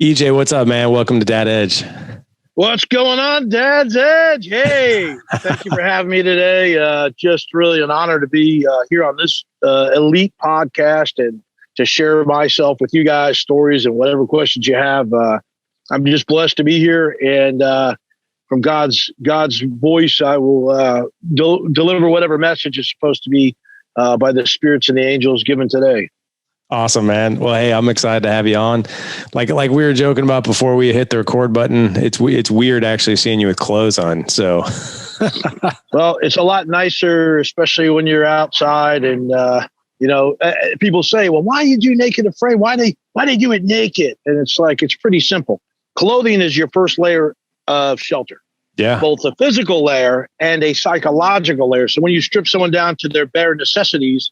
EJ, what's up, man? Welcome to Dad Edge. What's going on, Dad's Edge? Hey, thank you for having me today. Just really an honor to be here on this elite podcast and to share myself with you guys, stories and whatever questions you have. I'm just blessed to be here, and from God's voice, I will deliver whatever message is supposed to be by the spirits and the angels given today. Awesome, man. Well, hey, I'm excited to have you on. Like we were joking about before we hit the record button. It's weird actually seeing you with clothes on. So, well, it's a lot nicer, especially when you're outside. And people say, "Well, why you do Naked Afraid? Why they do it naked?" And it's like it's pretty simple. Clothing is your first layer of shelter. Yeah, both a physical layer and a psychological layer. So when you strip someone down to their bare necessities,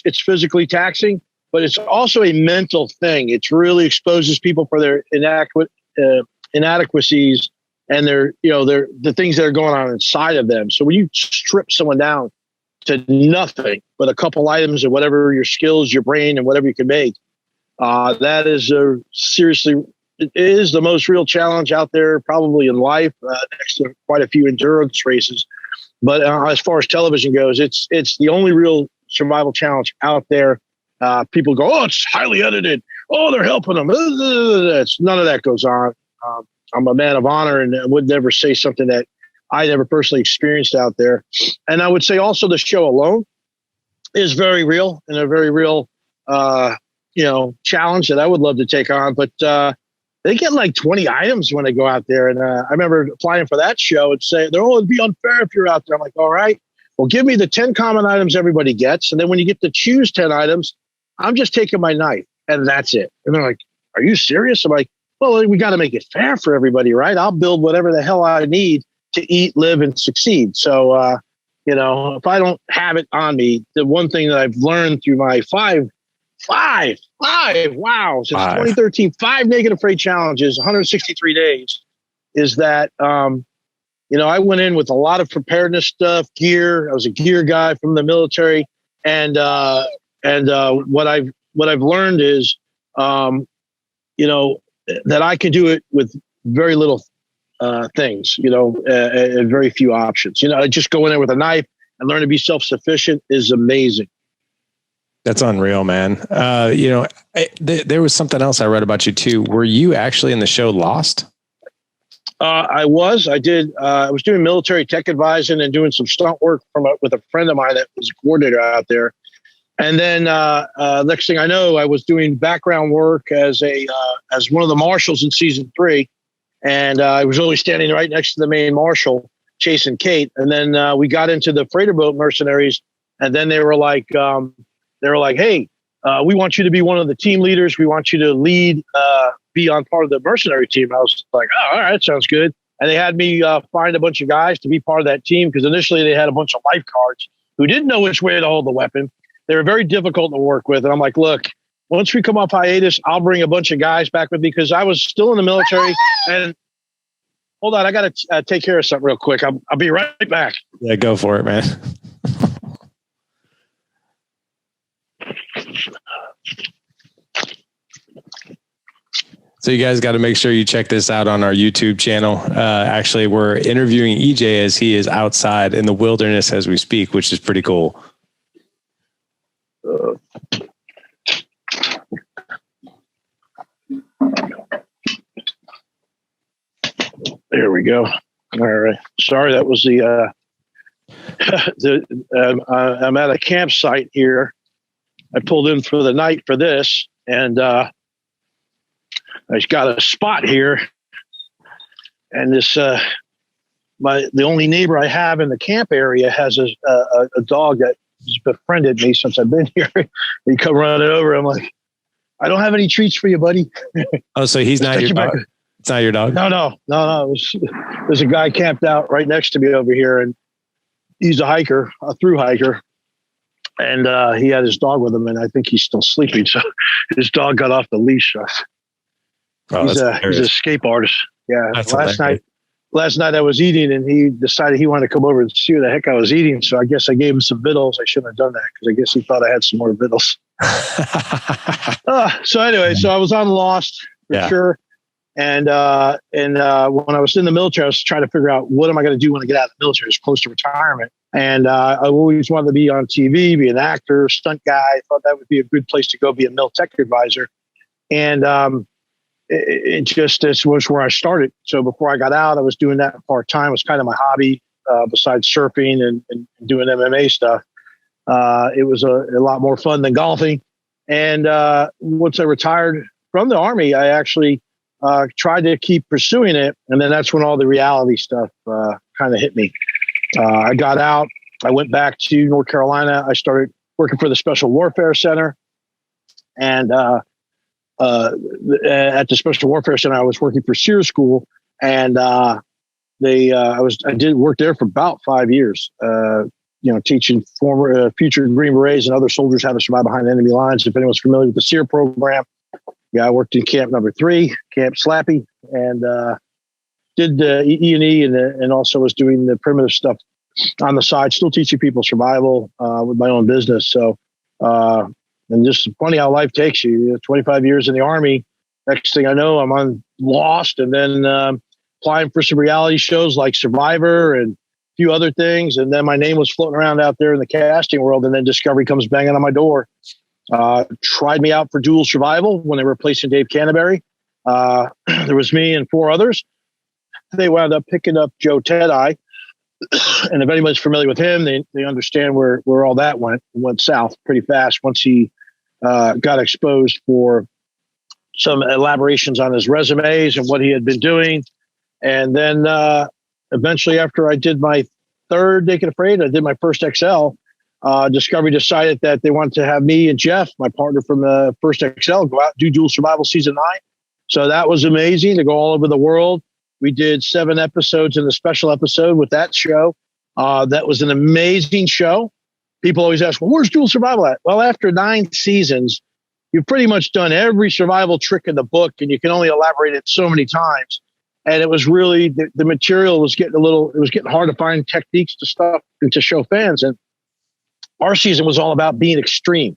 it's physically taxing, but it's also a mental thing. It really exposes people for their inadequacies and the things that are going on inside of them. So when you strip someone down to nothing but a couple items of whatever your skills, your brain, and whatever you can make, that is it is the most real challenge out there, probably in life, next to quite a few endurance races. But as far as television goes, it's the only real survival challenge out there. People go, "Oh, it's highly edited. Oh, they're helping them." None of that goes on. I'm a man of honor and I would never say something that I never personally experienced out there. And I would say also the show alone is very real and a very real, challenge that I would love to take on. But they get like 20 items when they go out there. And I remember applying for that show and saying, it'd be unfair if you're out there. I'm like, all right, well, give me the 10 common items everybody gets. And then when you get to choose 10 items, I'm just taking my knife and that's it. And they're like, are you serious? I'm like, well, we got to make it fair for everybody, right? I'll build whatever the hell I need to eat, live, and succeed. So, if I don't have it on me, the one thing that I've learned through my since 2013, 5 Naked Afraid challenges, 163 days, is that, I went in with a lot of preparedness stuff, gear. I was a gear guy from the military. And what I've learned is, that I can do it with very little things, and very few options. Just go in there with a knife and learn to be self-sufficient is amazing. that's unreal, man. There was something else I read about you too. Were you actually in the show Lost? I was doing military tech advising and doing some stunt work with a friend of mine that was a coordinator out there. And then next thing I know, I was doing background work as one of the marshals in season 3. And I was only standing right next to the main marshal, chasing Kate. And then we got into the freighter boat mercenaries. And then they were like, hey, we want you to be one of the team leaders. We want you to lead, be on part of the mercenary team. I was like, oh, all right, that sounds good. And they had me find a bunch of guys to be part of that team because initially they had a bunch of lifeguards who didn't know which way to hold the weapon. They were very difficult to work with. And I'm like, look, once we come off hiatus, I'll bring a bunch of guys back with me because I was still in the military. And hold on, I got to take care of something real quick. I'll be right back. Yeah, go for it, man. So you guys got to make sure you check this out on our YouTube channel. Actually, we're interviewing EJ as he is outside in the wilderness as we speak, which is pretty cool. There we go. All right. Sorry, that was I'm at a campsite here. I pulled in for the night for this, and I got a spot here. And this, the only neighbor I have in the camp area has a dog that has befriended me since I've been here. He come running over. I'm like, I don't have any treats for you, buddy. Oh, so he's not your dog? It's not your dog? No. There's a guy camped out right next to me over here, and he's a through hiker. And he had his dog with him, and I think he's still sleeping. So his dog got off the leash. He's an escape artist. Yeah. Last night I was eating, and he decided he wanted to come over and see what the heck I was eating. So I guess I gave him some vittles. I shouldn't have done that because I guess he thought I had some more vittles. So anyway, so I was on Lost for sure. And when I was in the military, I was trying to figure out what am I going to do when I get out of the military. It's close to retirement. And I always wanted to be on TV, be an actor, stunt guy. I thought that would be a good place to go be a mil tech advisor. And this was where I started. So before I got out, I was doing that part-time. It was kind of my hobby besides surfing and doing MMA stuff. It was a lot more fun than golfing. And once I retired from the Army, I actually tried to keep pursuing it. And then that's when all the reality stuff kind of hit me. I got out. I went back to North Carolina. I started working for the Special Warfare Center. And at the Special Warfare Center, I was working for SEER School. And I did work there for about 5 years, teaching former future Green Berets and other soldiers how to survive behind enemy lines. If anyone's familiar with the SEER program, I worked in Camp Number 3, Camp Slappy, and did E&E and also was doing the primitive stuff on the side, still teaching people survival with my own business. So, and just funny how life takes you. 25 years in the Army. Next thing I know, I'm on Lost, and then applying for some reality shows like Survivor and a few other things. And then my name was floating around out there in the casting world, and then Discovery comes banging on my door. Tried me out for Dual Survival when they were replacing Dave Canterbury. There was me and 4 others. They wound up picking up Joe Tedeye. And if anybody's familiar with him, they understand where all that went south pretty fast once he got exposed for some elaborations on his resumes and what he had been doing. And then eventually, after I did my 3rd Naked Afraid, I did my first XL. Discovery decided that they wanted to have me and Jeff, my partner from the first XL, go out and do Dual Survival season 9. So that was amazing to go all over the world. We did 7 episodes in the special episode with that show. That was an amazing show. People always ask, well, where's Dual Survival at? Well, after 9 seasons, you've pretty much done every survival trick in the book, and you can only elaborate it so many times. And it was really, the material was getting hard to find techniques to stuff and to show fans. And our season was all about being extreme.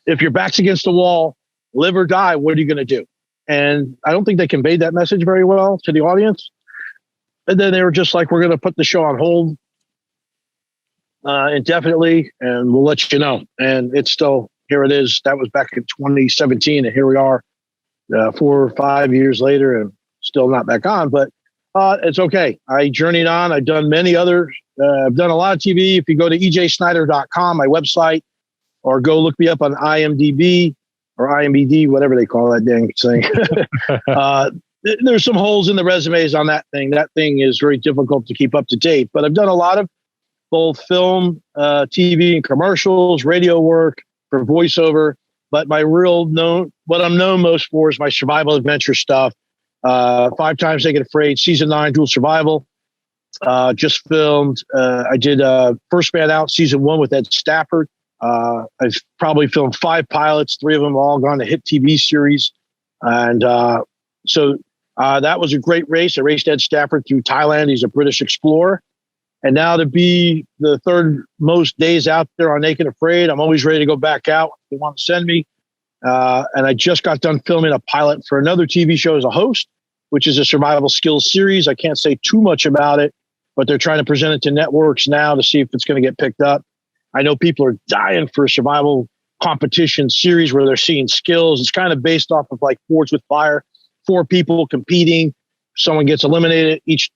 If your back's against the wall, live or die, what are you going to do? And I don't think they conveyed that message very well to the audience. And then they were just like, we're going to put the show on hold indefinitely, and we'll let you know. And it's still, here it is. That was back in 2017, and here we are 4 or 5 years later and still not back on. But it's okay. I journeyed on. I've done many other, I've done a lot of TV. If you go to ejsnyder.com, my website, or go look me up on IMDb or IMBD, whatever they call that dang thing. There's some holes in the resumes on that thing. That thing is very difficult to keep up to date. But I've done a lot of both film, TV, and commercials, radio work for voiceover. But my what I'm known most for is my survival adventure stuff. 5 Times Naked Afraid, season 9, Dual Survival. Just filmed. I did First Man Out, season 1 with Ed Stafford. I've probably filmed 5 pilots, 3 of them all gone to hit TV series. And so that was a great race. I raced Ed Stafford through Thailand. He's a British explorer. And now to be the 3rd most days out there on Naked Afraid, I'm always ready to go back out. They want to send me. And I just got done filming a pilot for another TV show as a host, which is a survival skills series. I can't say too much about it, but they're trying to present it to networks now to see if it's going to get picked up. I know people are dying for a survival competition series where they're seeing skills. It's kind of based off of like Forged with Fire, 4 people competing. Someone gets eliminated each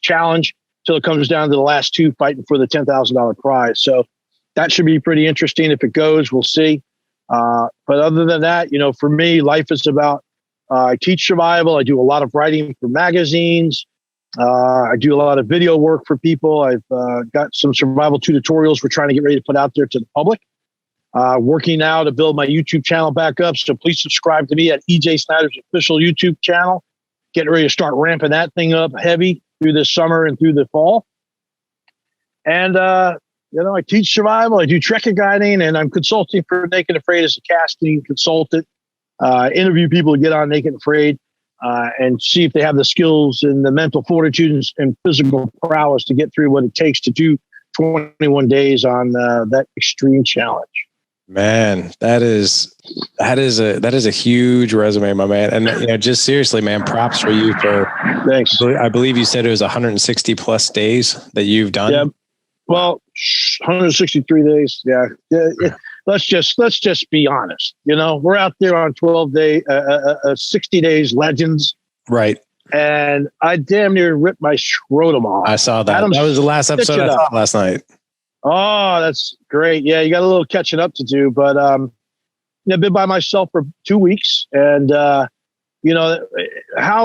challenge till it comes down to the last 2 fighting for the $10,000 prize. So that should be pretty interesting. If it goes, we'll see. But other than that, for me, life is about, I teach survival. I do a lot of writing for magazines. I do a lot of video work for people. I've got some survival tutorials we're trying to get ready to put out there to the public. Working now to build my YouTube channel back up. So please subscribe to me at EJ Snyder's official YouTube channel. Getting ready to start ramping that thing up heavy through this summer and through the fall. And, I teach survival. I do trekking guiding, and I'm consulting for Naked Afraid as a casting consultant. Interview people to get on Naked Afraid and see if they have the skills and the mental fortitude and physical prowess to get through what it takes to do 21 days on that extreme challenge. Man, that is a huge resume, my man. And just seriously, man, props for you for. Thanks. I believe you said it was 160 plus days that you've done. Yeah. Well, 163 days. Yeah. Let's just be honest. We're out there on 60 days legends. Right. And I damn near ripped my scrotum off. I saw that. That was the last episode I saw last night. Oh, that's great. Yeah, you got a little catching up to do, but I've been by myself for 2 weeks, and how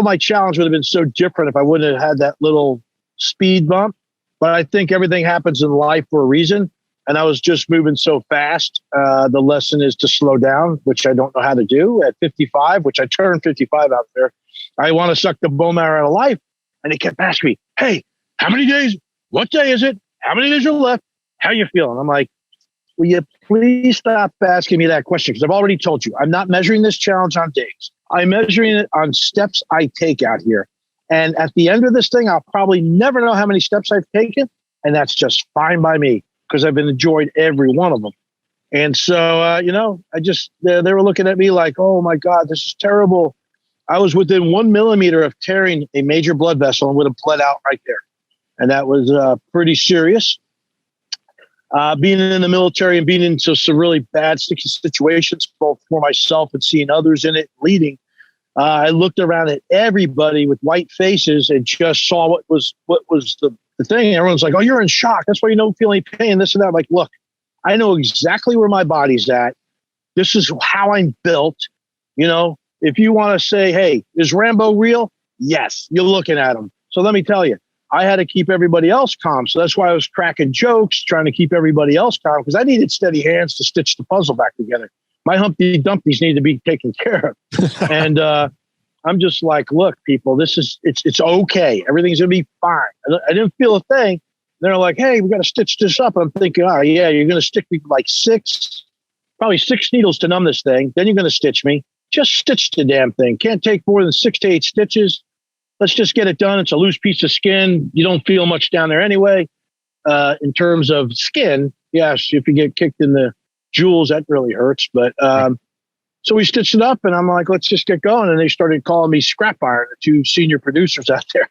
my challenge would have been so different if I wouldn't have had that little speed bump. But I think everything happens in life for a reason, and I was just moving so fast. The lesson is to slow down, which I don't know how to do at 55, which I turned 55 out there. I want to suck the bone marrow out of life, and they kept asking me, "Hey, how many days? What day is it? How many days are left? How you feeling?" I'm like, will you please stop asking me that question? Because I've already told you, I'm not measuring this challenge on days. I'm measuring it on steps I take out here. And at the end of this thing, I'll probably never know how many steps I've taken. And that's just fine by me because I've enjoyed every one of them. And so, they were looking at me like, oh my God, this is terrible. I was within 1 millimeter of tearing a major blood vessel and would have bled out right there. And that was pretty serious. Being in the military and being into some really bad, sticky situations, both for myself and seeing others in it, leading, I looked around at everybody with white faces and just saw what was the thing. Everyone's like, "Oh, you're in shock. That's why you don't feel any pain." This and that. I'm like, look, I know exactly where my body's at. This is how I'm built. If you want to say, "Hey, is Rambo real?" Yes, you're looking at him. So let me tell you. I had to keep everybody else calm. So that's why I was cracking jokes, trying to keep everybody else calm, because I needed steady hands to stitch the puzzle back together. My Humpty Dumptys need to be taken care of. And I'm just like, look, people, it's okay. Everything's going to be fine. I didn't feel a thing. They're like, "Hey, we got to stitch this up." I'm thinking, oh, yeah, you're going to stick me like probably six needles to numb this thing. Then you're going to stitch me. Just stitch the damn thing. Can't take more than 6 to 8 stitches. Let's just get it done. It's a loose piece of skin. You don't feel much down there anyway. In terms of skin, yes, if you get kicked in the jewels, that really hurts. But so we stitched it up, and I'm like, let's just get going. And they started calling me Scrap Iron, the 2 senior producers out there.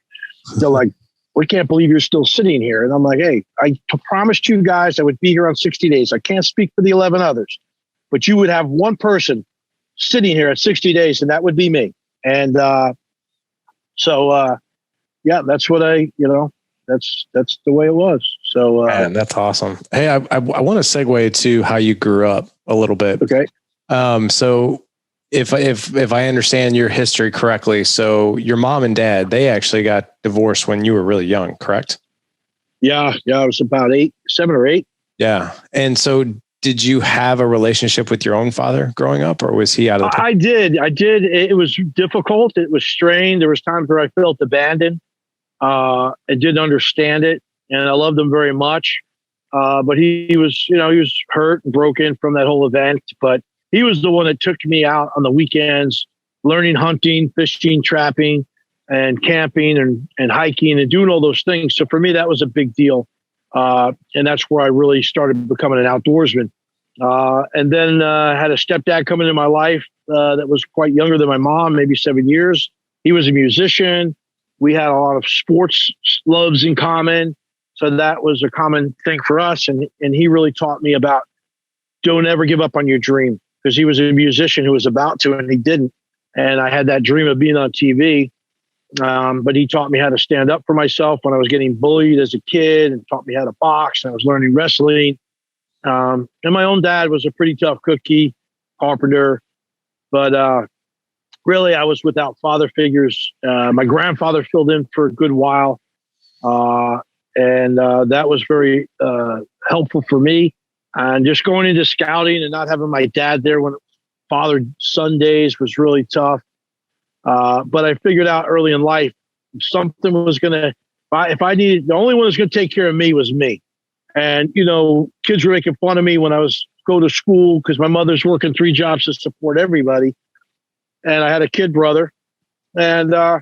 They're like, "We can't believe you're still sitting here." And I'm like, "Hey, I promised you guys I would be here on 60 days. I can't speak for the 11 others, but you would have one person sitting here at 60 days, and that would be me." And So, that's what that's the way it was. So, man, that's awesome. Hey, I want to segue to how you grew up a little bit. Okay. So if I understand your history correctly, so your mom and dad, they actually got divorced when you were really young, correct? Yeah. I was about 7 or 8. Yeah. And so did you have a relationship with your own father growing up, or was he out of the I did. It was difficult. It was strained. There was times where I felt abandoned. I didn't understand it, and I loved him very much. But he was hurt and broken from that whole event. But he was the one that took me out on the weekends, learning hunting, fishing, trapping, and camping and hiking and doing all those things. So for me, that was a big deal. And that's where I really started becoming an outdoorsman. And then had a stepdad come into my life that was quite younger than my mom, maybe 7 years. He was a musician. We had a lot of sports loves in common. So that was a common thing for us. And he really taught me about don't ever give up on your dream, because he was a musician who was about to, and he didn't. And I had that dream of being on TV. But he taught me how to stand up for myself when I was getting bullied as a kid, and taught me how to box. And I was learning wrestling. And my own dad was a pretty tough cookie, carpenter. But really, I was without father figures. My grandfather filled in for a good while. And that was very helpful for me. And just going into scouting and not having my dad there when father-son days was really tough. But I figured out early in life, something was going to, if I needed, the only one that was going to take care of me was me. And, kids were making fun of me when I was go to school because my mother's working 3 jobs to support everybody. And I had a kid brother, and I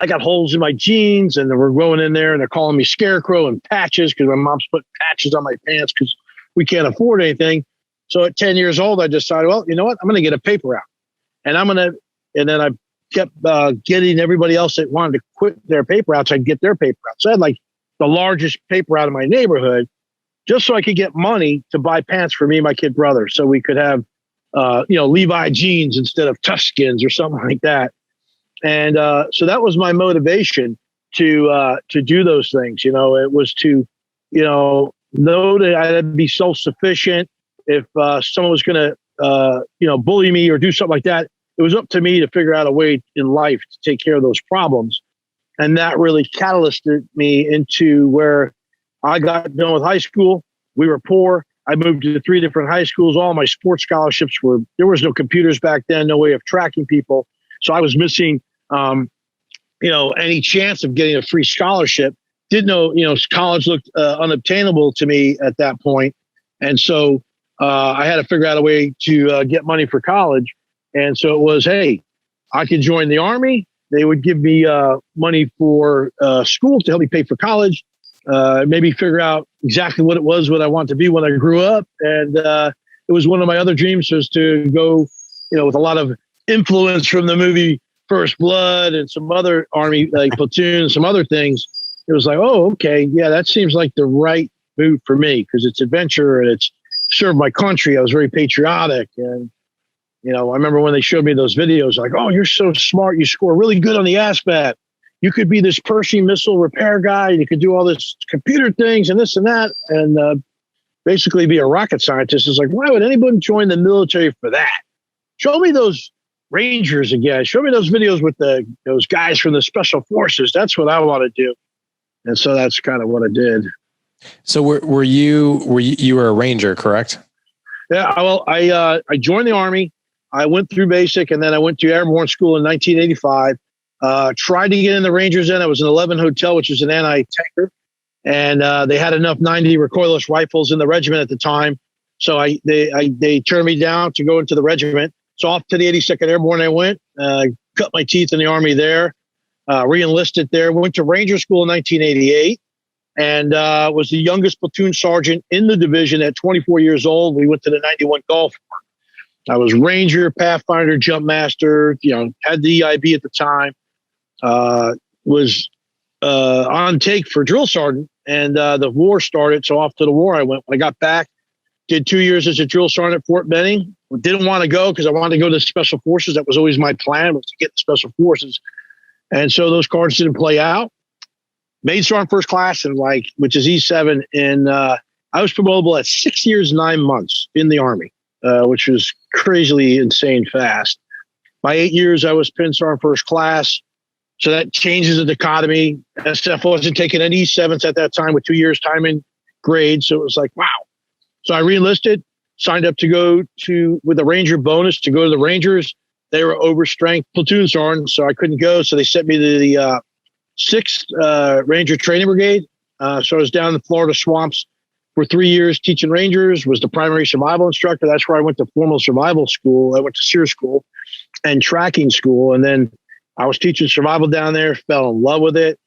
got holes in my jeans, and they were going in there and they're calling me Scarecrow and Patches because my mom's put patches on my pants because we can't afford anything. So at 10 years old, I decided, well, you know what? I'm going to get a paper route, and and then I kept getting everybody else that wanted to quit their paper routes. I'd get their paper routes. So I had like the largest paper route in my neighborhood, just so I could get money to buy pants for me and my kid brother, so we could have, Levi jeans instead of Tuskins or something like that. And so that was my motivation to do those things. It was to, know that I had to be self-sufficient. If someone was going to, bully me or do something like that, it was up to me to figure out a way in life to take care of those problems. And that really catalyzed me into where I got done with high school. We were poor. I moved to 3 different high schools. All my sports scholarships there was no computers back then, no way of tracking people. So I was missing, any chance of getting a free scholarship. Didn't know, college looked unobtainable to me at that point. And so I had to figure out a way to get money for college. And so it was, hey, I could join the Army. They would give me money for school to help me pay for college, maybe figure out exactly what I wanted to be when I grew up. And it was one of my other dreams was to go, with a lot of influence from the movie First Blood and some other Army, like Platoon, some other things. It was like, oh, okay, yeah, that seems like the right move for me because it's adventure and it's serve my country. I was very patriotic. And, I remember when they showed me those videos, like, oh, you're so smart. You score really good on the ASVAB. You could be this Pershing missile repair guy. And you could do all this computer things and this and that. And basically be a rocket scientist. It's like, why would anyone join the military for that? Show me those Rangers again. Show me those videos with those guys from the Special Forces. That's what I want to do. And so that's kind of what I did. So were you were a Ranger, correct? Yeah. Well, I joined the Army. I went through basic and then I went to airborne school in 1985. Tried to get in the Rangers then. I was in 11 Hotel, which is an anti-tanker. And they had enough 90 recoilless rifles in the regiment at the time. So they turned me down to go into the regiment. So off to the 82nd Airborne I went, cut my teeth in the Army there, re-enlisted there, went to Ranger School in 1988, and was the youngest platoon sergeant in the division at 24 years old. We went to the 91 Gulf War. I was Ranger, Pathfinder, Jump Master, had the EIB at the time, was on take for drill sergeant, and the war started. So off to the war I went. When I got back, did 2 years as a drill sergeant at Fort Benning. Didn't want to go because I wanted to go to the Special Forces. That was always my plan, was to get the Special Forces. And so those cards didn't play out. Made Sergeant First Class which is E7. And I was promotable at 6 years, 9 months in the Army, which was crazily insane fast. My 8 years, I was Pin Sergeant First Class. So that changes the dichotomy. SF wasn't taking any E7s at that time with 2 years time in grade. So it was like, wow. So I re-enlisted, signed up to go with a Ranger bonus to go to the Rangers. They were overstrength platoon sergeant, so I couldn't go. So they sent me to the 6th Ranger Training Brigade. So I was down in the Florida swamps for 3 years teaching Rangers, was the primary survival instructor. That's where I went to formal survival school. I went to SEER school and tracking school. And then I was teaching survival down there, fell in love with it.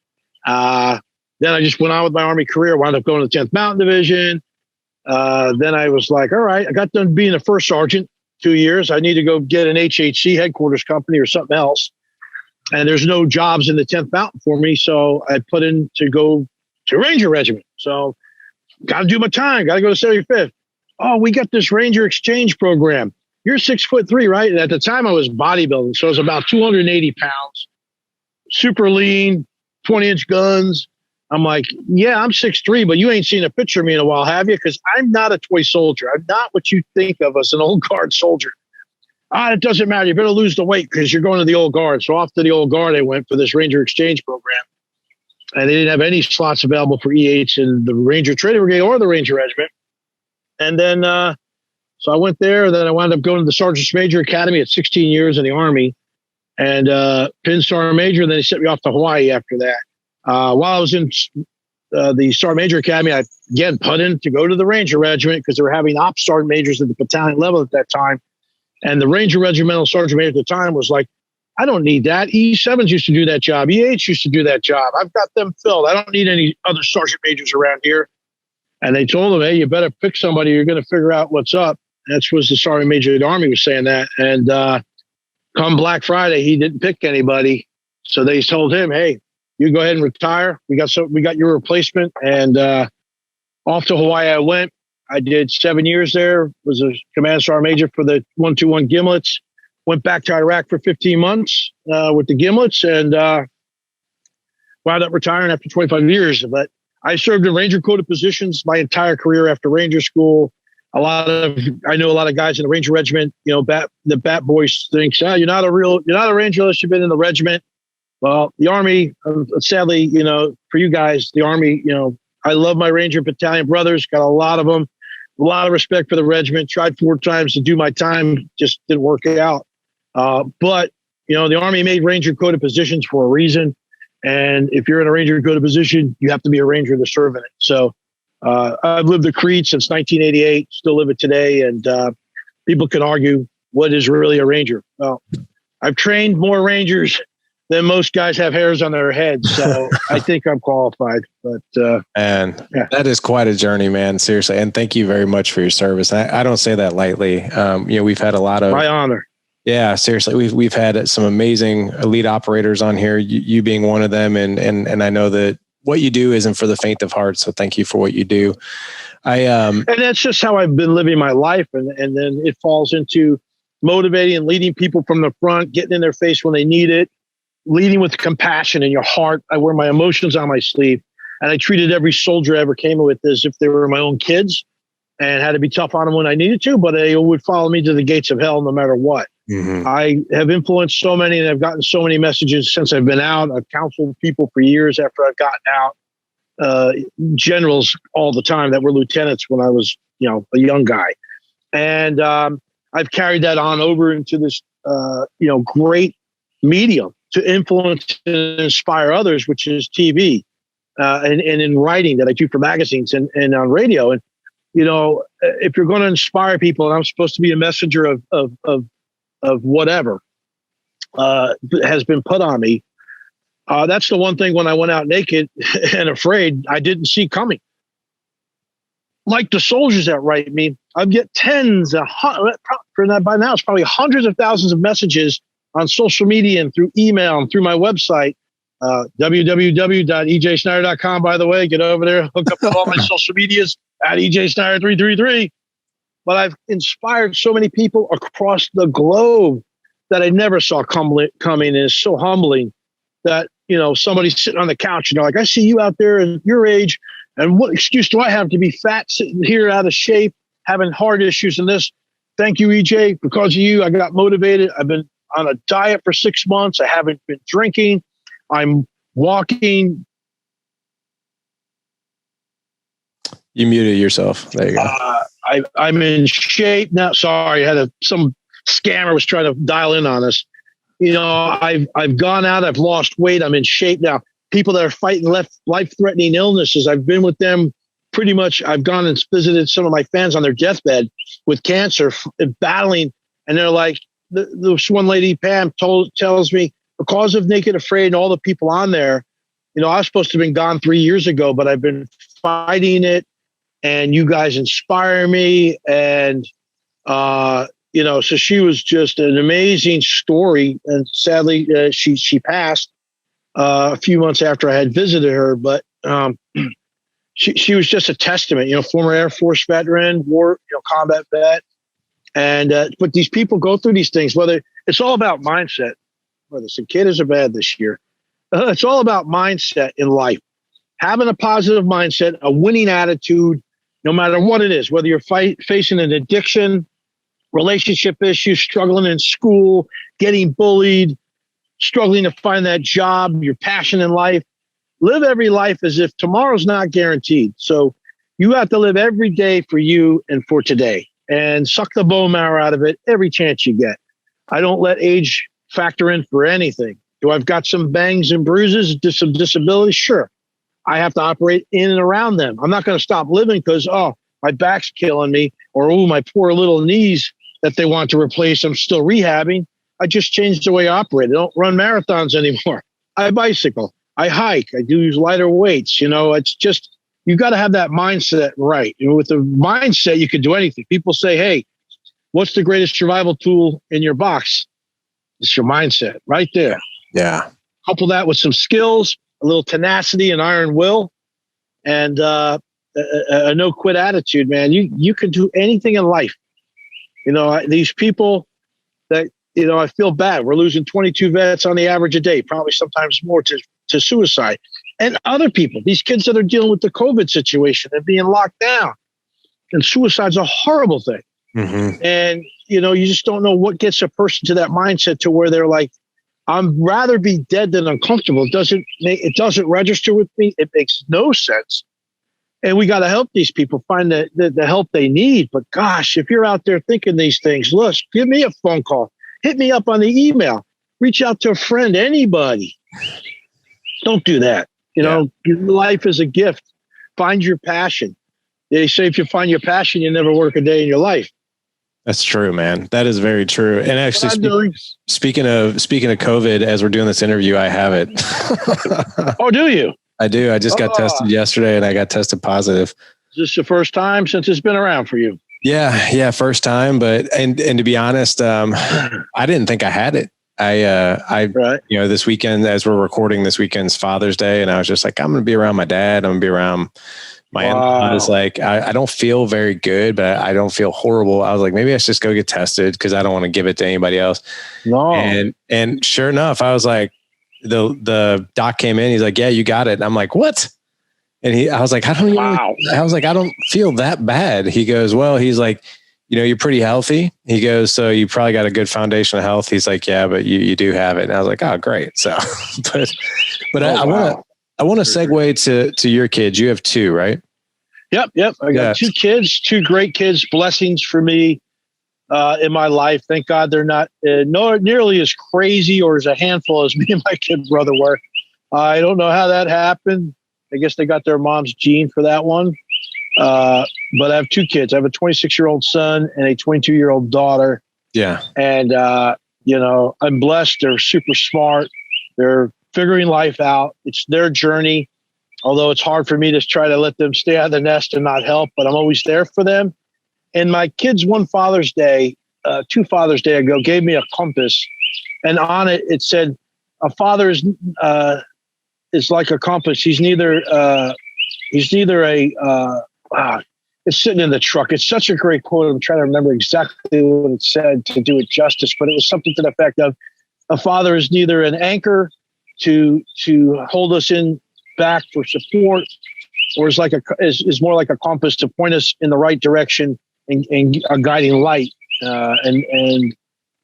Then I just went on with my Army career, wound up going to the 10th Mountain Division. Then I was like, all right, I got done being a first sergeant 2 years. I need to go get an HHC headquarters company or something else. And there's no jobs in the 10th Mountain for me. So I put in to go to Ranger Regiment. So got to do my time. Got to go to 75th. Oh, we got this Ranger exchange program. You're 6'3", right? And at the time I was bodybuilding. So I was about 280 pounds, super lean, 20-inch guns. I'm like, yeah, I'm 6'3", but you ain't seen a picture of me in a while, have you? Because I'm not a toy soldier. I'm not what you think of as an old guard soldier. It doesn't matter. You better lose the weight because you're going to the old guard. So off to the old guard I went for this Ranger exchange program. And they didn't have any slots available for EH in the Ranger Training Brigade or the Ranger Regiment. And then, so I went there. And then I wound up going to the Sergeant's Major Academy at 16 years in the Army. And Pin Sergeant Major. And then they sent me off to Hawaii after that. While I was in the Sergeant Major Academy, I again put in to go to the Ranger Regiment because they were having Ops Sergeant Majors at the battalion level at that time. And the Ranger Regimental Sergeant Major at the time was like, I don't need that. E7s used to do that job. EH used to do that job. I've got them filled. I don't need any other Sergeant Majors around here. And they told him, hey, you better pick somebody. You're going to figure out what's up. That was the Sergeant Major of the Army was saying that. And come Black Friday, he didn't pick anybody. So they told him, hey, you go ahead and retire. We got your replacement. And off to Hawaii I went. I did 7 years there, was a command sergeant major for the 121 Gimlets. Went back to Iraq for 15 months with the Gimlets and wound up retiring after 25 years. But I served in Ranger coded positions my entire career after Ranger school. I know a lot of guys in the Ranger Regiment, the Bat Boys thinks, you're not a Ranger unless you've been in the regiment. Well, the Army, sadly, for you guys, the Army, I love my Ranger battalion brothers, got a lot of them, a lot of respect for the regiment, tried 4 times to do my time, just didn't work out. But, the Army made Ranger coded positions for a reason. And if you're in a Ranger coded position, you have to be a Ranger to serve in it. So I've lived the creed since 1988, still live it today. And people can argue what is really a Ranger. Well, I've trained more Rangers than most guys have hairs on their heads. So I think I'm qualified. But that is quite a journey, man. Seriously. And thank you very much for your service. I don't say that lightly. We've had a lot of my honor. Yeah, seriously. We've had some amazing elite operators on here, you being one of them. And I know that what you do isn't for the faint of heart. So thank you for what you do. And that's just how I've been living my life. And then it falls into motivating and leading people from the front, getting in their face when they need it, leading with compassion in your heart. I wear my emotions on my sleeve. And I treated every soldier I ever came with as if they were my own kids and had to be tough on them when I needed to, but they would follow me to the gates of hell no matter what. Mm-hmm. I have influenced so many and I've gotten so many messages since I've been out. I've counseled people for years after I've gotten out, generals all the time that were lieutenants when I was, a young guy. And I've carried that on over into this, great medium to influence and inspire others, which is TV and in writing that I do for magazines and on radio. And, if you're going to inspire people and I'm supposed to be a messenger of whatever has been put on me. That's the one thing when I went out naked and afraid I didn't see coming. Like the soldiers that write me, I get tens of by now it's probably hundreds of thousands of messages on social media and through email and through my website, www.ejsnyder.com. By the way, get over there, hook up with all my social medias at EJ Snyder 333. But I've inspired so many people across the globe that I never saw coming. And it's so humbling that, somebody's sitting on the couch and they're like, I see you out there at your age. And what excuse do I have to be fat, sitting here out of shape, having heart issues and this? Thank you, EJ. Because of you, I got motivated. I've been on a diet for 6 months. I haven't been drinking. I'm walking. You muted yourself. There you go. I'm in shape now. Sorry, some scammer was trying to dial in on us. I've gone out. I've lost weight. I'm in shape now. People that are fighting life-threatening illnesses, I've been with them pretty much. I've gone and visited some of my fans on their deathbed with cancer, battling, and they're like, this one lady, Pam, tells me because of Naked Afraid and all the people on there, I was supposed to have been gone 3 years ago, but I've been fighting it. And you guys inspire me. And, so she was just an amazing story. And sadly, she passed a few months after I had visited her. But she was just a testament, former Air Force veteran, war, combat vet. And but these people go through these things, whether it's all about mindset. Whether the cicadas are bad this year. It's all about mindset in life. Having a positive mindset, a winning attitude, no matter what it is, whether you're facing an addiction, relationship issues, struggling in school, getting bullied, struggling to find that job, your passion in life, live every life as if tomorrow's not guaranteed. So you have to live every day for you and for today and suck the bone marrow out of it every chance you get. I don't let age factor in for anything. Do I've got some bangs and bruises, some disabilities? Sure. I have to operate in and around them. I'm not going to stop living because, my back's killing me or, my poor little knees that they want to replace. I'm still rehabbing. I just changed the way I operate. I don't run marathons anymore. I bicycle. I hike. I do use lighter weights. It's just, you got to have that mindset right. With the mindset, you can do anything. People say, hey, what's the greatest survival tool in your box? It's your mindset right there. Yeah. Couple that with some skills, a little tenacity and iron will, and a no quit attitude, man. You can do anything in life. These people that, I feel bad. We're losing 22 vets on the average a day, probably sometimes more to suicide. And other people, these kids that are dealing with the COVID situation and being locked down. And suicide's a horrible thing. Mm-hmm. And, you just don't know what gets a person to that mindset to where they're like, I'd rather be dead than uncomfortable. It doesn't register with me. It makes no sense. And we got to help these people find the help they need. But gosh, if you're out there thinking these things, look, give me a phone call. Hit me up on the email. Reach out to a friend, anybody. Don't do that. Life is a gift. Find your passion. They say if you find your passion, you never work a day in your life. That's true, man. That is very true. And actually, speaking of COVID, as we're doing this interview, I have it. Oh, do you? I do. I just got tested yesterday, and I got tested positive. Is this the first time since it's been around for you? Yeah, first time. But and to be honest, I didn't think I had it. Right. This weekend, as we're recording, this weekend's Father's Day, and I was just like, I'm going to be around my dad. I'm going to be around my in-laws. Like, I don't feel very good, but I don't feel horrible. I was like, maybe I should just go get tested because I don't want to give it to anybody else. No. And sure enough, I was like, the doc came in. He's like, yeah, you got it. And I'm like, what? And I was like, I don't feel that bad. He goes, well, he's like, you're pretty healthy. He goes, so you probably got a good foundation of health. He's like, yeah, but you do have it. And I was like, oh, great. So, but I want to segue to your kids. You have two, right? Yep. I got two kids, two great kids, blessings for me in my life. Thank God they're not nearly as crazy or as a handful as me and my kid brother were. I don't know how that happened. I guess they got their mom's gene for that one. But I have two kids. I have a 26-year-old son and a 22-year-old daughter. Yeah. And, I'm blessed. They're super smart. They're figuring life out. It's their journey. Although it's hard for me to try to let them stay out of the nest and not help, but I'm always there for them. And my kids, two Father's Day ago, gave me a compass, and on it, it said, a father is like a compass. He's neither it's sitting in the truck. It's such a great quote. I'm trying to remember exactly what it said to do it justice, but it was something to the effect of, a father is neither an anchor to hold us in back for support, or is more like a compass to point us in the right direction and a guiding light. And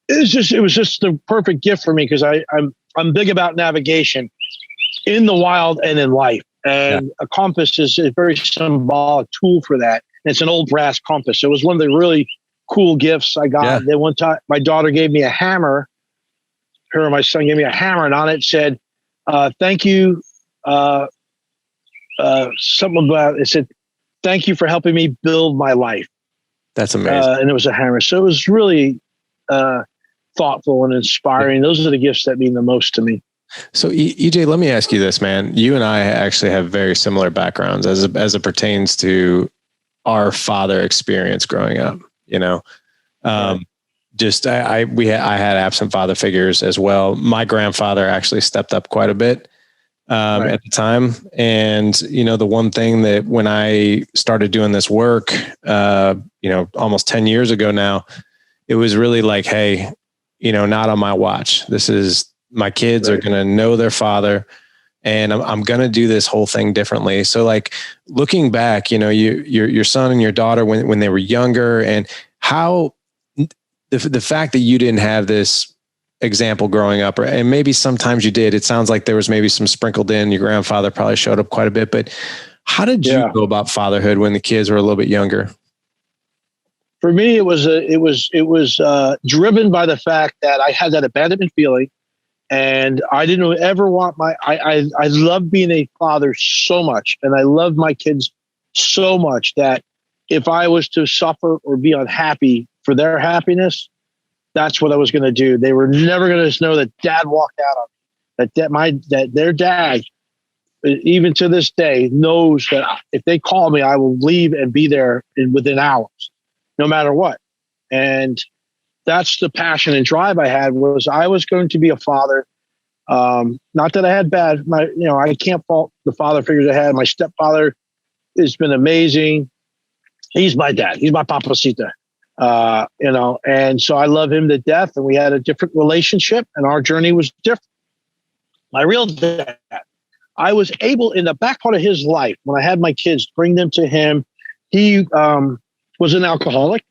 it was just the perfect gift for me, because I'm big about navigation in the wild and in life. And a compass is a very symbolic tool for that. And it's an old brass compass. So it was one of the really cool gifts I got. Yeah. Then one time my daughter gave me a hammer. Her and my son gave me a hammer, and on it said, thank you. Something about it said, thank you for helping me build my life. That's amazing. And it was a hammer. So it was really thoughtful and inspiring. Those are the gifts that mean the most to me. So EJ, let me ask you this, man. You and I actually have very similar backgrounds as it pertains to our father experience growing up. I had absent father figures as well. My grandfather actually stepped up quite a bit at the time. And, the one thing that when I started doing this work, almost 10 years ago now, it was really like, hey, not on my watch. This is, my kids are going to know their father, and I'm going to do this whole thing differently. So like looking back, your son and your daughter, when they were younger, and how the fact that you didn't have this example growing up, and maybe sometimes you did, it sounds like there was maybe some sprinkled in. Your grandfather probably showed up quite a bit, but how did you go about fatherhood when the kids were a little bit younger? For me, it was driven by the fact that I had that abandonment feeling. And I didn't ever want I love being a father so much. And I love my kids so much that if I was to suffer or be unhappy for their happiness, that's what I was going to do. They were never going to know that dad walked out on me, that their dad, even to this day, knows that if they call me, I will leave and be there within hours, no matter what. And that's the passion and drive I had, was I was going to be a father. Not that I had I can't fault the father figures I had. My stepfather has been amazing. He's my dad. He's my papacita. And so I love him to death, and we had a different relationship, and our journey was different. My real dad, I was able, in the back part of his life, when I had my kids, bring them to him. He was an alcoholic.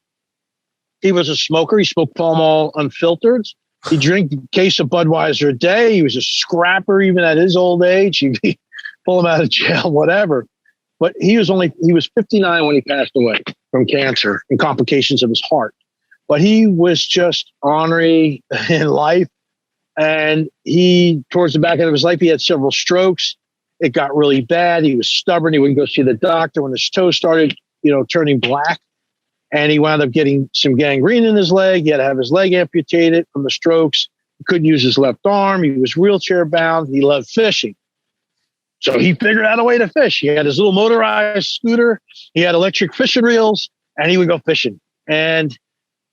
He was a smoker. He smoked Pall Mall unfiltered. He drank a case of Budweiser a day. He was a scrapper even at his old age. He'd pull him out of jail, whatever. But he was 59 when he passed away from cancer and complications of his heart. But he was just ornery in life. And towards the back end of his life, he had several strokes. It got really bad. He was stubborn. He wouldn't go see the doctor when his toe started, turning black. And he wound up getting some gangrene in his leg. He had to have his leg amputated from the strokes. He couldn't use his left arm. He was wheelchair bound. He loved fishing. So he figured out a way to fish. He had his little motorized scooter. He had electric fishing reels, and he would go fishing. And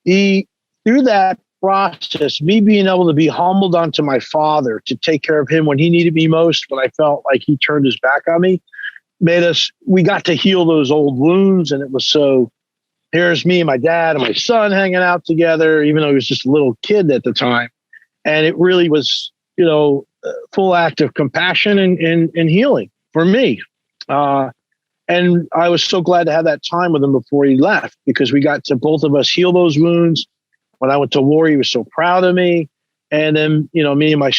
through that process, me being able to be humbled onto my father to take care of him when he needed me most, when I felt like he turned his back on me, we got to heal those old wounds. And it was so, here's me and my dad and my son hanging out together, even though he was just a little kid at the time. And it really was, full act of compassion and healing for me. And I was so glad to have that time with him before he left, because we got to both of us heal those wounds. When I went to war, he was so proud of me. And then, me and my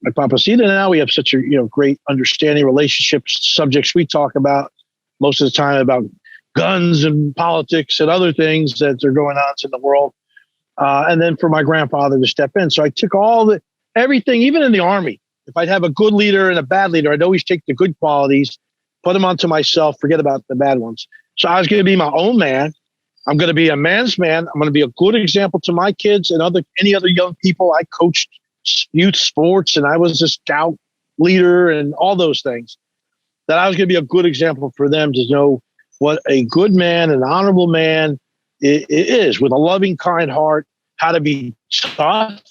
papacita now, we have such a, great understanding relationship, subjects we talk about most of the time about guns and politics and other things that are going on in the world. And then for my grandfather to step in. So I took everything, even in the Army. If I'd have a good leader and a bad leader, I'd always take the good qualities, put them onto myself, forget about the bad ones. So I was going to be my own man. I'm going to be a man's man. I'm going to be a good example to my kids and any other young people. I coached youth sports, and I was a scout leader and all those things. That I was going to be a good example for them to know what a good man, an honorable man is, with a loving, kind heart, how to be tough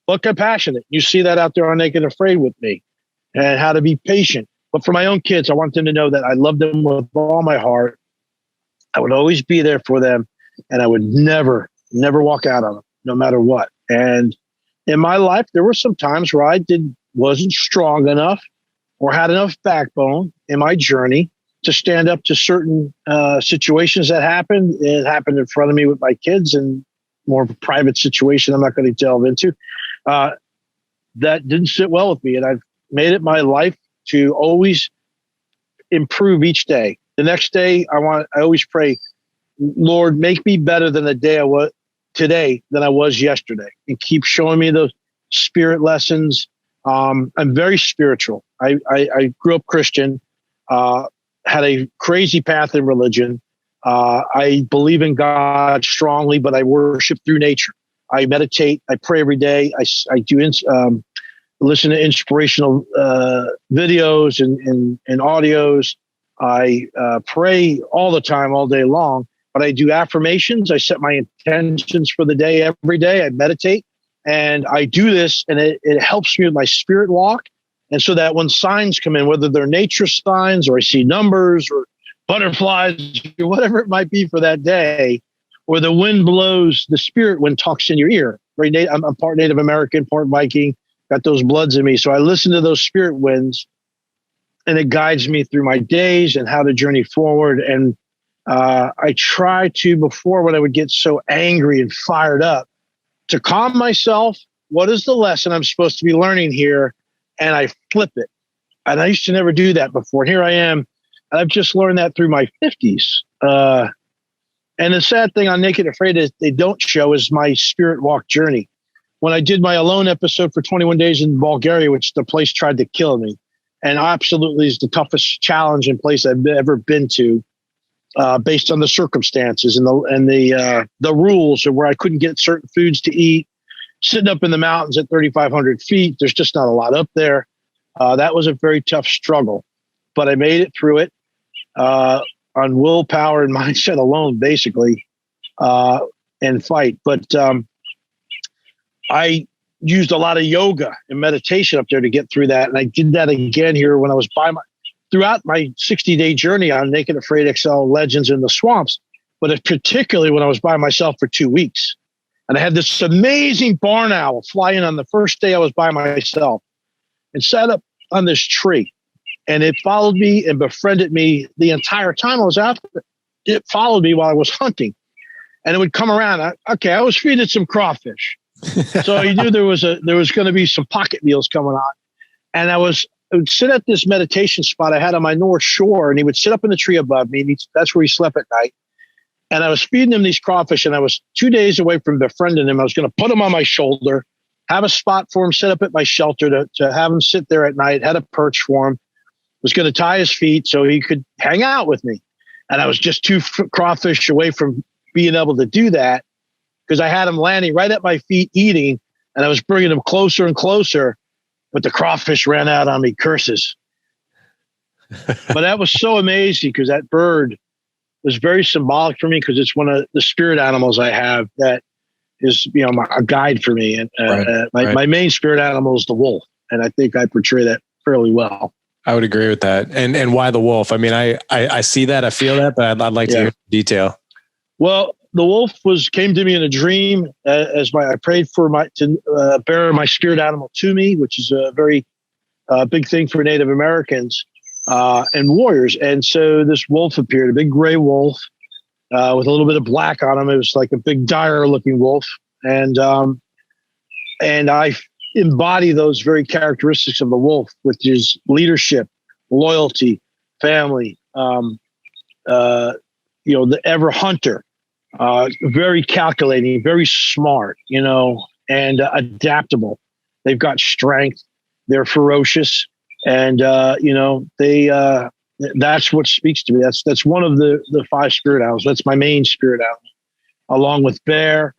but compassionate. You see that out there on Naked and Afraid with me, and how to be patient. But for my own kids, I want them to know that I love them with all my heart. I would always be there for them, and I would never walk out on them, no matter what. And in my life, there were some times where I wasn't strong enough or had enough backbone in my journey to stand up to certain situations that happened. It happened in front of me with my kids, and more of a private situation I'm not going to delve into. That didn't sit well with me, and I've made it my life to always improve each day. The next day, I always pray, Lord, make me better than the day I was today than I was yesterday, and keep showing me those spirit lessons. I'm very spiritual. I grew up Christian, had a crazy path in religion. I believe in God strongly, but I worship through nature. I meditate. I pray every day. I do listen to inspirational videos and audios. I pray all the time, all day long, but I do affirmations. I set my intentions for the day every day. I meditate, and I do this, and it helps me with my spirit walk. And so that when signs come in, whether they're nature signs or I see numbers or butterflies or whatever it might be for that day, or the wind blows, the spirit wind talks in your ear. Right? I'm part Native American, part Viking, got those bloods in me. So I listen to those spirit winds, and it guides me through my days and how to journey forward. And I try to, before, when I would get so angry and fired up, to calm myself. What is the lesson I'm supposed to be learning here? And I flip it. And I used to never do that before. Here I am. And I've just learned that through my 50s. And the sad thing on Naked Afraid is they don't show is my spirit walk journey. When I did my Alone episode for 21 days in Bulgaria, which the place tried to kill me, and absolutely is the toughest challenge and place I've ever been to, based on the circumstances and the rules, of where I couldn't get certain foods to eat, sitting up in the mountains at 3,500 feet. There's just not a lot up there. That was a very tough struggle, but I made it through it on willpower and mindset alone, basically. and fight. But I used a lot of yoga and meditation up there to get through that. And I did that again here when I was throughout my 60-day journey on Naked Afraid XL Legends in the Swamps, but particularly when I was by myself for 2 weeks. And I had this amazing barn owl fly in on the first day I was by myself and sat up on this tree. And it followed me and befriended me the entire time I was out there. It followed me while I was hunting. And it would come around. I was feeding some crawfish. So you knew there was going to be some pocket meals coming on. And I would sit at this meditation spot I had on my North Shore, and he would sit up in the tree above me. And that's where he slept at night. And I was feeding him these crawfish, and I was 2 days away from befriending him. I was going to put him on my shoulder, have a spot for him set up at my shelter to have him sit there at night, had a perch for him, was going to tie his feet so he could hang out with me. And I was just 2 crawfish away from being able to do that, because I had him landing right at my feet eating, and I was bringing him closer and closer, but the crawfish ran out on me, curses. But that was so amazing, because that bird was very symbolic for me, because it's one of the spirit animals I have that is, a guide for me. And my main spirit animal is the wolf. And I think I portray that fairly well. I would agree with that. And why the wolf? I mean, I see that, I feel that, but I'd like to hear detail. Well, the wolf came to me in a dream as I prayed to bear my spirit animal to me, which is a very big thing for Native Americans and warriors. And so this wolf appeared, a big gray wolf with a little bit of black on him. It was like a big dire looking wolf. And I embody those very characteristics of the wolf, which is leadership, loyalty, family, the ever hunter. Very calculating, very smart, and adaptable. They've got strength. They're ferocious, and that's what speaks to me. That's one of the 5 spirit animals. That's my main spirit animal, along with bear,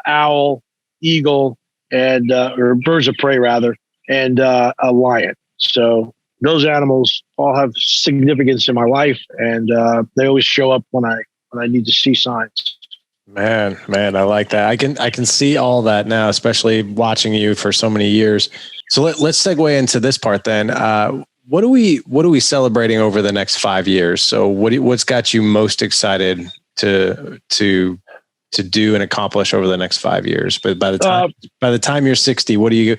owl, eagle, and or birds of prey rather, and a lion. So those animals all have significance in my life, and they always show up when I need to see signs. Man, I like that. I can see all that now, especially watching you for so many years. So let's segue into this part then. What are we celebrating over the next 5 years? So what's got you most excited to do and accomplish over the next 5 years? But by the time you're 60,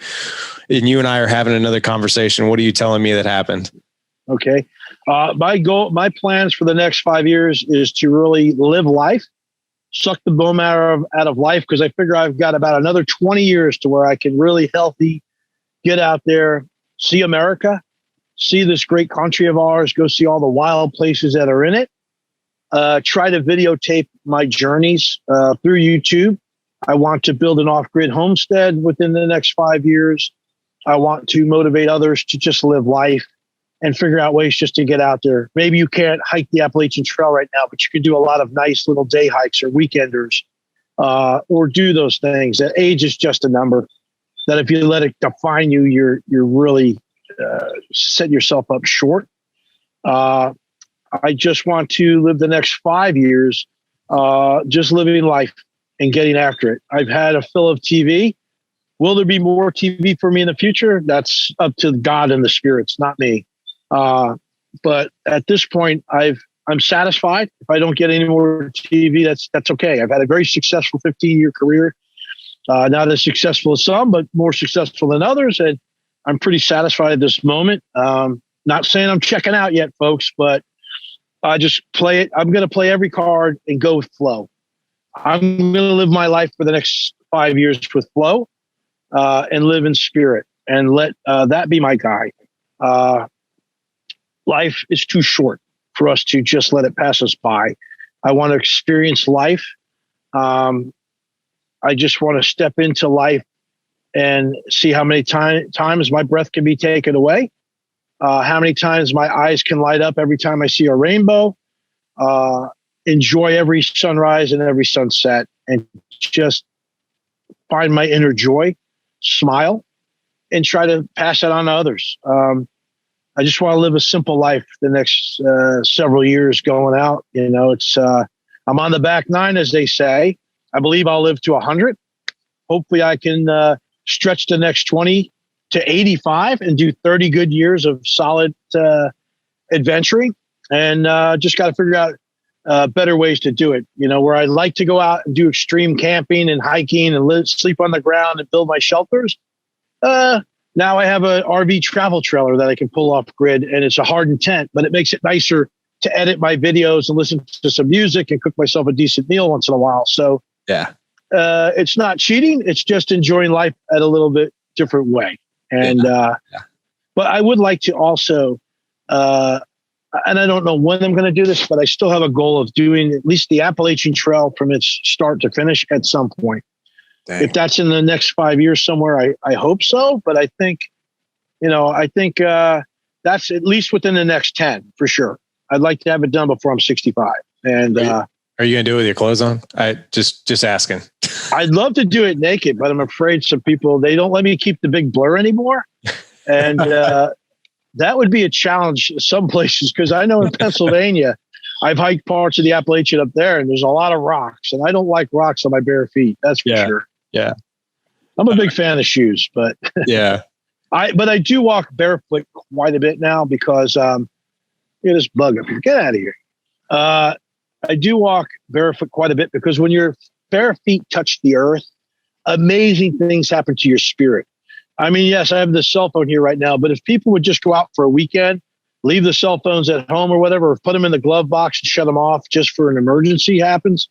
and you and I are having another conversation, what are you telling me that happened? Okay. My plans for the next 5 years is to really live life, suck the bone marrow out of life, because I figure I've got about another 20 years to where I can really healthy get out there, see America, see this great country of ours, go see all the wild places that are in it, try to videotape my journeys through YouTube. I want to build an off-grid homestead within the next 5 years. I want to motivate others to just live life and figure out ways just to get out there. Maybe you can't hike the Appalachian Trail right now, but you can do a lot of nice little day hikes or weekenders, or do those things. That age is just a number. That if you let it define you, you're really setting yourself up short. I just want to live the next 5 years just living life and getting after it. I've had a fill of TV. Will there be more TV for me in the future? That's up to God and the spirits, not me. But at this point, I'm satisfied. If I don't get any more TV, that's okay. I've had a very successful 15-year career. Not as successful as some, but more successful than others. And I'm pretty satisfied at this moment. Not saying I'm checking out yet, folks, but I just play it. I'm going to play every card and go with flow. I'm going to live my life for the next 5 years with flow, and live in spirit, and let that be my guide. Life is too short for us to just let it pass us by. I want to experience life. I just want to step into life and see how many times my breath can be taken away, how many times my eyes can light up every time I see a rainbow, enjoy every sunrise and every sunset, and just find my inner joy, smile, and try to pass that on to others. I just want to live a simple life the next several years going out. I'm on the back nine, as they say. I believe I'll live to 100. Hopefully I can stretch the next 20 to 85 and do 30 good years of solid adventuring. And just got to figure out better ways to do it. You know, where I like to go out and do extreme camping and hiking and sleep on the ground and build my shelters. Now I have a RV travel trailer that I can pull off grid, and it's a hardened tent, but it makes it nicer to edit my videos and listen to some music and cook myself a decent meal once in a while. So yeah, it's not cheating. It's just enjoying life at a little bit different way. And, but I would like to also, and I don't know when I'm going to do this, but I still have a goal of doing at least the Appalachian Trail from its start to finish at some point. Dang. If that's in the next 5 years somewhere, I hope so. But I think, that's at least within the next 10 for sure. I'd like to have it done before I'm 65. And are you going to do it with your clothes on? I just asking. I'd love to do it naked, but I'm afraid some people, they don't let me keep the big blur anymore. And that would be a challenge some places, because I know in Pennsylvania, I've hiked parts of the Appalachian up there, and there's a lot of rocks, and I don't like rocks on my bare feet. That's for sure. Yeah. I'm a big fan of shoes, but yeah, I do walk barefoot quite a bit now because, this bug up here, get out of here. I do walk barefoot quite a bit because when your bare feet touch the earth, amazing things happen to your spirit. I mean, yes, I have the cell phone here right now, but if people would just go out for a weekend, leave the cell phones at home or whatever, or put them in the glove box and shut them off just for an emergency happens,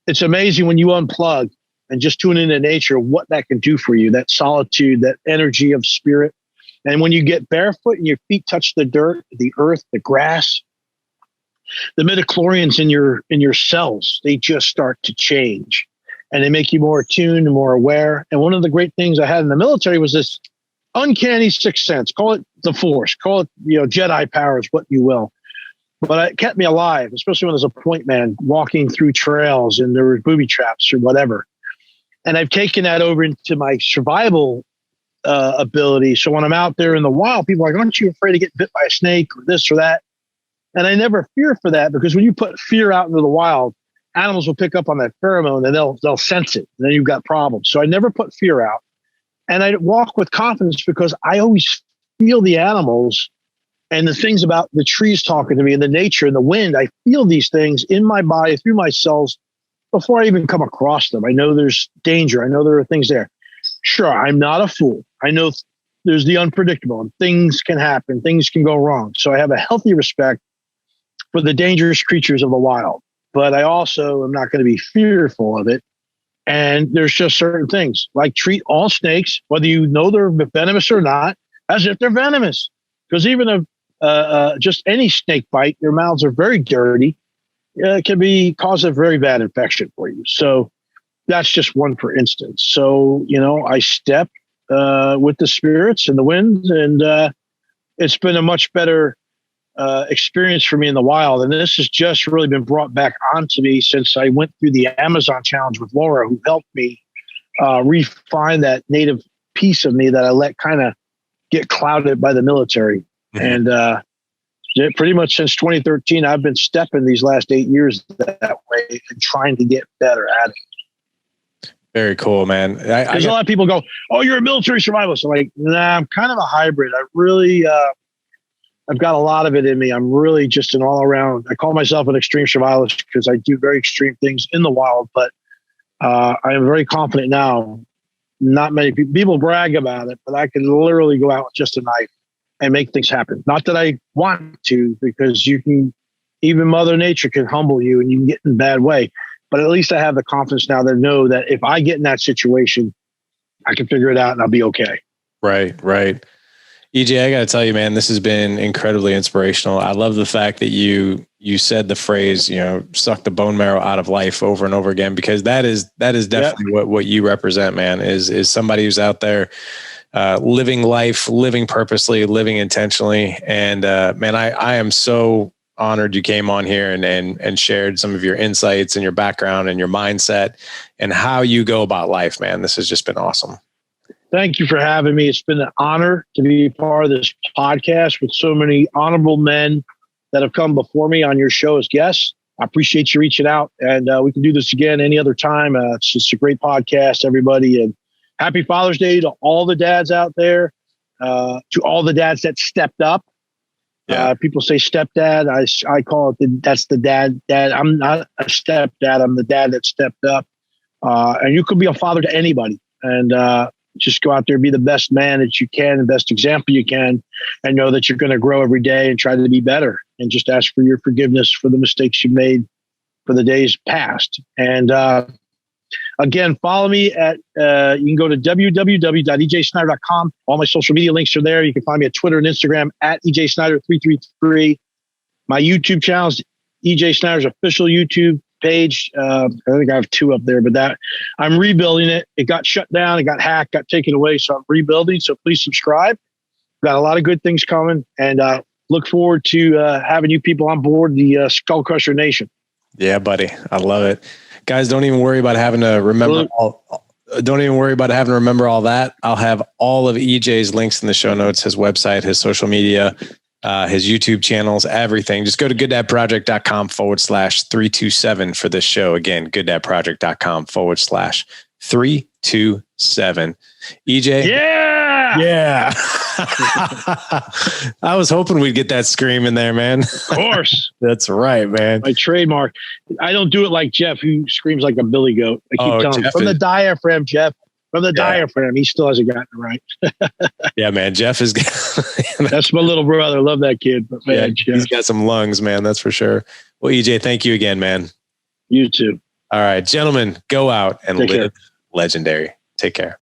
it's amazing when you unplug and just tune into nature, what that can do for you, that solitude, that energy of spirit. And when you get barefoot and your feet touch the dirt, the earth, the grass, the midichlorians in your cells, they just start to change, and they make you more attuned and more aware. And one of the great things I had in the military was this uncanny sixth sense. Call it the Force, call it Jedi powers, what you will. But it kept me alive, especially when there's a point man walking through trails and there were booby traps or whatever. And I've taken that over into my survival ability. So when I'm out there in the wild, people are like, aren't you afraid to get bit by a snake or this or that? And I never fear for that, because when you put fear out into the wild, animals will pick up on that pheromone and they'll sense it. And then you've got problems. So I never put fear out. And I walk with confidence because I always feel the animals and the things about the trees talking to me and the nature and the wind. I feel these things in my body through my cells before I even come across them. I know there's danger. I know there are things there. Sure, I'm not a fool. I know there's the unpredictable and things can happen. Things can go wrong. So I have a healthy respect for the dangerous creatures of the wild. But I also am not going to be fearful of it. And there's just certain things, like treat all snakes, whether you know they're venomous or not, as if they're venomous. Because even just any snake bite, their mouths are very dirty. It can cause a very bad infection for you. So that's just one, for instance. So, I step with the spirits and the wind, and it's been a much better experience for me in the wild. And this has just really been brought back onto me since I went through the Amazon challenge with Laura, who helped me refine that native piece of me that I let kind of get clouded by the military. Mm-hmm. And pretty much since 2013, I've been stepping these last 8 years that way and trying to get better at it. Very cool, man. There's a lot of people go, oh, you're a military survivalist. I'm like, nah, I'm kind of a hybrid. I really, I've got a lot of it in me. I'm really just an all around, I call myself an extreme survivalist because I do very extreme things in the wild, but I am very confident now. Not many people brag about it, but I can literally go out with just a knife and make things happen. Not that I want to, because even Mother Nature can humble you and you can get in a bad way. But at least I have the confidence now to know that if I get in that situation, I can figure it out and I'll be okay. Right. EJ, I got to tell you, man, this has been incredibly inspirational. I love the fact that you said the phrase, suck the bone marrow out of life over and over again, because that is definitely what you represent, man, is somebody who's out there living life, living purposely, living intentionally. And man, I am so honored you came on here and shared some of your insights and your background and your mindset and how you go about life, man. This has just been awesome. Thank you for having me. It's been an honor to be part of this podcast with so many honorable men that have come before me on your show as guests. I appreciate you reaching out, and we can do this again any other time. It's just a great podcast, everybody. And happy Father's Day to all the dads out there, to all the dads that stepped up. Yeah. People say stepdad. I call it that's the dad. I'm not a stepdad. I'm the dad that stepped up. And you could be a father to anybody, and just go out there, be the best man that you can, the best example you can, and know that you're going to grow every day and try to be better, and just ask for your forgiveness for the mistakes you made for the days past. And again, follow me at, you can go to www.ejsnyder.com. All my social media links are there. You can find me at Twitter and Instagram at EJ Snyder 333. My YouTube channel is EJ Snyder's official YouTube page. I think I have 2 up there, but that I'm rebuilding it. It got shut down, it got hacked, got taken away. So I'm rebuilding. So please subscribe. Got a lot of good things coming, and look forward to having you people on board the Skullcrusher Nation. Yeah, buddy. I love it. Guys, don't even worry about having to remember don't even worry about having to remember all that. I'll have all of EJ's links in the show notes, his website, his social media, his YouTube channels, everything. Just go to gooddadproject.com/327 for this show. Again, gooddadproject.com/327. EJ. Yeah. I was hoping we'd get that scream in there, man. Of course. That's right, man. My trademark. I don't do it like Jeff, who screams like a billy goat. I keep telling him, from the diaphragm, Jeff. From the diaphragm. He still hasn't gotten it right. Yeah, man. Jeff is... That's my little brother. Love that kid. But man, Jeff, he's got some lungs, man. That's for sure. Well, EJ, thank you again, man. You too. All right, gentlemen, go out and live legendary. Take care.